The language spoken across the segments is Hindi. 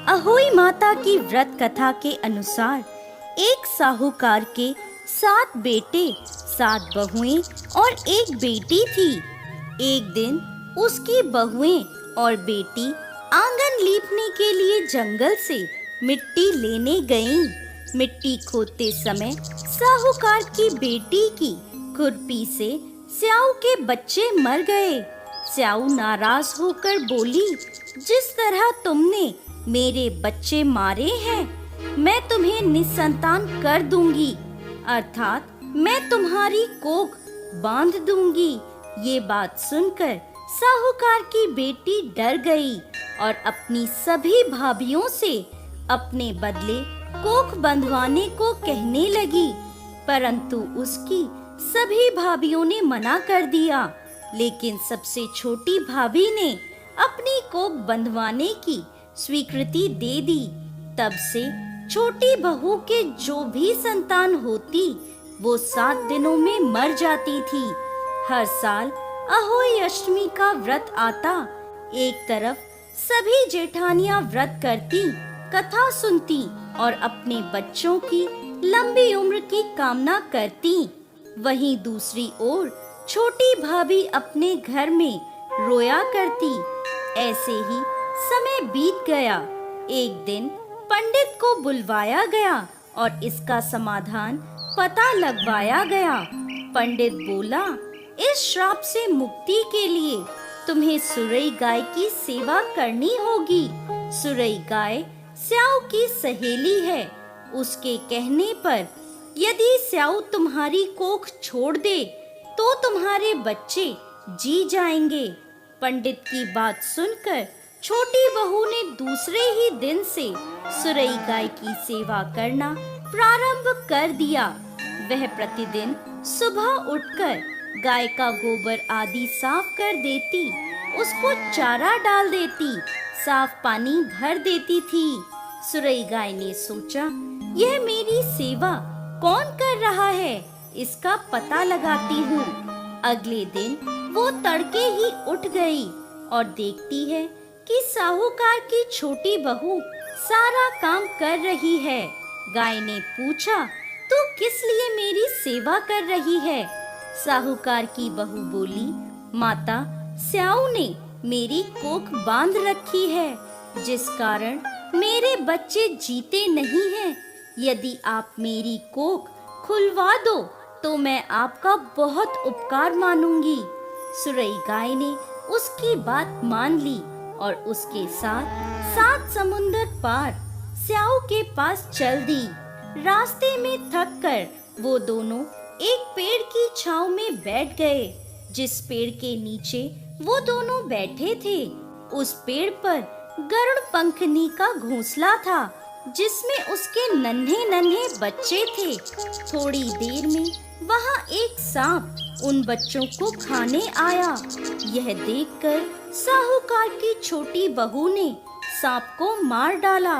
अहोई माता की व्रत कथा के अनुसार एक साहूकार के 7 बेटे, 7 बहुएं और एक बेटी थी। एक दिन उसकी बहुएं और बेटी आंगन लीपने के लिए जंगल से मिट्टी लेने गईं। मिट्टी खोदते समय साहूकार की बेटी की खुरपी से स्याऊ के बच्चे मर गए। स्याऊ नाराज होकर बोली, जिस तरह तुमने मेरे बच्चे मारे हैं, मैं तुम्हें निसंतान कर दूंगी, अर्थात मैं तुम्हारी कोख बांध दूंगी। ये बात सुनकर साहूकार की बेटी डर गई और अपनी सभी भाभियों से अपने बदले कोख बंधवाने को कहने लगी, परंतु उसकी सभी भाभियों ने मना कर दिया। लेकिन सबसे छोटी भाभी ने अपनी कोख बंधवाने की स्वीकृति दे दी। तब से छोटी बहू के जो भी संतान होती, वो 7 दिनों में मर जाती थी। हर साल अहोई अष्टमी का व्रत आता। एक तरफ सभी जेठानियां व्रत करती, कथा सुनती और अपने बच्चों की लंबी उम्र की कामना करती। वहीं दूसरी ओर छोटी भाभी अपने घर में रोया करती। ऐसे ही समय बीत गया। एक दिन पंडित को बुलवाया गया और इसका समाधान पता लगवाया गया। पंडित बोला, इस श्राप से मुक्ति के लिए तुम्हें सुरई गाय की सेवा करनी होगी। सुरई गाय स्याऊ की सहेली है। उसके कहने पर यदि स्याऊ तुम्हारी कोख छोड़ दे तो तुम्हारे बच्चे जी जाएंगे। पंडित की बात सुनकर छोटी बहू ने दूसरे ही दिन से सुरई गाय की सेवा करना प्रारंभ कर दिया। वह प्रतिदिन सुबह उठकर गाय का गोबर आदि साफ कर देती, उसको चारा डाल देती, साफ पानी भर देती थी। सुरई गाय ने सोचा, यह मेरी सेवा कौन कर रहा है, इसका पता लगाती हूँ। अगले दिन वो तड़के ही उठ गई और देखती है कि साहूकार की छोटी बहू सारा काम कर रही है। गाय ने पूछा, तू किस लिए मेरी सेवा कर रही है? साहूकार की बहू बोली, माता, स्याऊ ने मेरी कोख बांध रखी है, जिस कारण मेरे बच्चे जीते नहीं हैं। यदि आप मेरी कोख खुलवा दो तो मैं आपका बहुत उपकार मानूंगी। सुरई गाय ने उसकी बात मान ली और उसके साथ 7 समुंदर पार स्याऊ के पास चल दी। रास्ते में थक कर वो दोनों एक पेड़ की छांव में बैठ गए। जिस पेड़ के नीचे वो दोनों बैठे थे, उस पेड़ पर गरुड़ पंखनी का घोंसला था, जिसमें उसके नन्हे नन्हे बच्चे थे। थोड़ी देर में वहाँ एक सांप उन बच्चों को खाने आया। यह देखकर साहूकार की छोटी बहू ने सांप को मार डाला।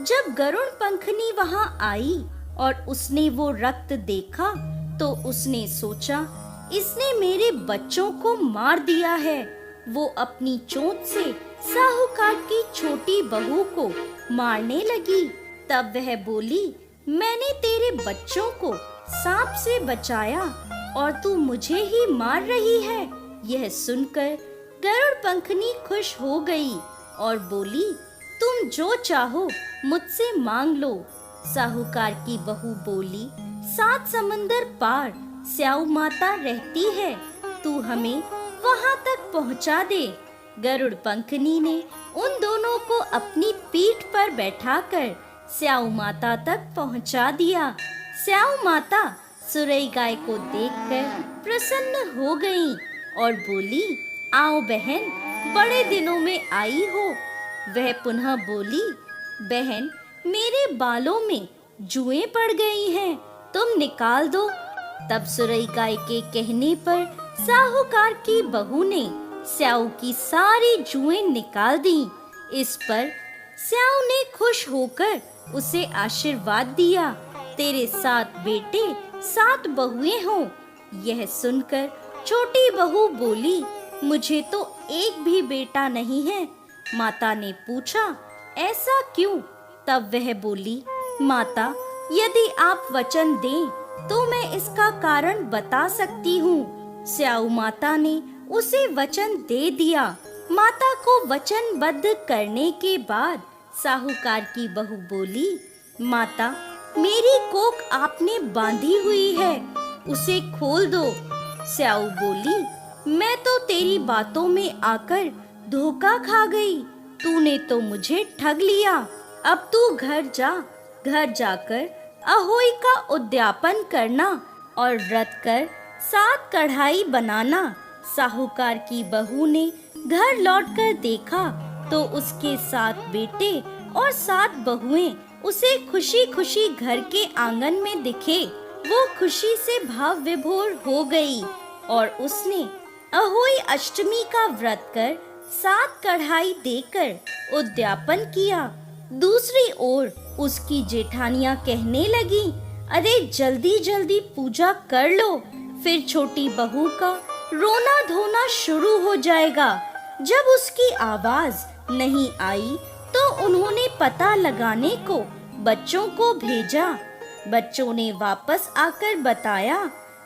जब गरुड़ पंखनी वहाँ आई और उसने वो रक्त देखा तो उसने सोचा, इसने मेरे बच्चों को मार दिया है। वो अपनी चोंच से साहूकार की छोटी बहू को मारने लगी। तब वह बोली, मैंने तेरे बच्चों को सांप से बचाया और तू मुझे ही मार रही है। यह सुनकर गरुड़ पंखनी खुश हो गई और बोली, तुम जो चाहो मुझसे मांग लो। साहूकार की बहू बोली, 7 समंदर पार स्याऊ माता रहती है, तू हमें वहाँ तक पहुँचा दे। गरुड़ पंखनी ने उन दोनों को अपनी पीठ पर बैठाकर स्याऊ माता तक पहुँचा दिया। स्याऊ माता सुरई गाय को देखकर प्रसन्न हो गईं और बोली, आओ बहन, बड़े दिनों में आई हो। वह पुनः बोली, बहन, मेरे बालों में जुएं पड़ गई हैं, तुम निकाल दो। तब सुरई गाय के कहने पर साहूकार की बहू ने स्याऊ की सारी जुएं निकाल दी। इस पर स्याऊ ने खुश होकर उसे आशीर्वाद दिया, तेरे 7 बेटे 7 बहुएं हों। यह सुनकर छोटी बहू बोली, मुझे तो एक भी बेटा नहीं है। माता ने पूछा, ऐसा क्यों? तब वह बोली, माता, यदि आप वचन दें तो मैं इसका कारण बता सकती हूँ। स्याऊ माता ने उसे वचन दे दिया। माता को वचनबद्ध करने के बाद साहूकार की बहू बोली, माता, मेरी कोख आपने बांधी हुई है, उसे खोल दो। स्याऊ बोली, मैं तो तेरी बातों में आकर धोखा खा गई, तूने तो मुझे ठग लिया। अब तू घर जा, घर जाकर अहोई का उद्यापन करना और व्रत कर 7 कढ़ाई बनाना। साहूकार की बहू ने घर लौटकर देखा तो उसके 7 बेटे और 7 बहुएं उसे खुशी खुशी घर के आंगन में दिखे। वो खुशी से भाव विभोर हो गई और उसने अहोई अष्टमी का व्रत कर 7 कढ़ाई देकर उद्यापन किया। दूसरी ओर उसकी जेठानियां कहने लगी, अरे जल्दी जल्दी पूजा कर लो, फिर छोटी बहू का रोना धोना शुरू हो जाएगा। जब उसकी आवाज नहीं आई तो उन्होंने पता लगाने को बच्चों को भेजा। बच्चों ने वापस आकर बताया,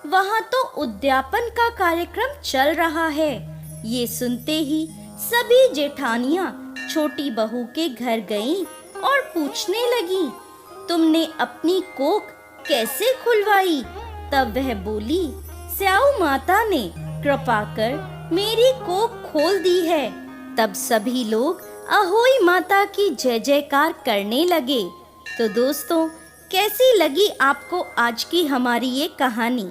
वहाँ तो उद्यापन का कार्यक्रम चल रहा है। ये सुनते ही सभी जेठानियां छोटी बहू के घर गईं और पूछने लगी, तुमने अपनी कोख कैसे खुलवाई? तब वह बोली, स्याऊ माता ने कृपा कर मेरी कोख खोल दी है। तब सभी लोग अहोई माता की जय जयकार करने लगे। तो दोस्तों, कैसी लगी आपको आज की हमारी ये कहानी?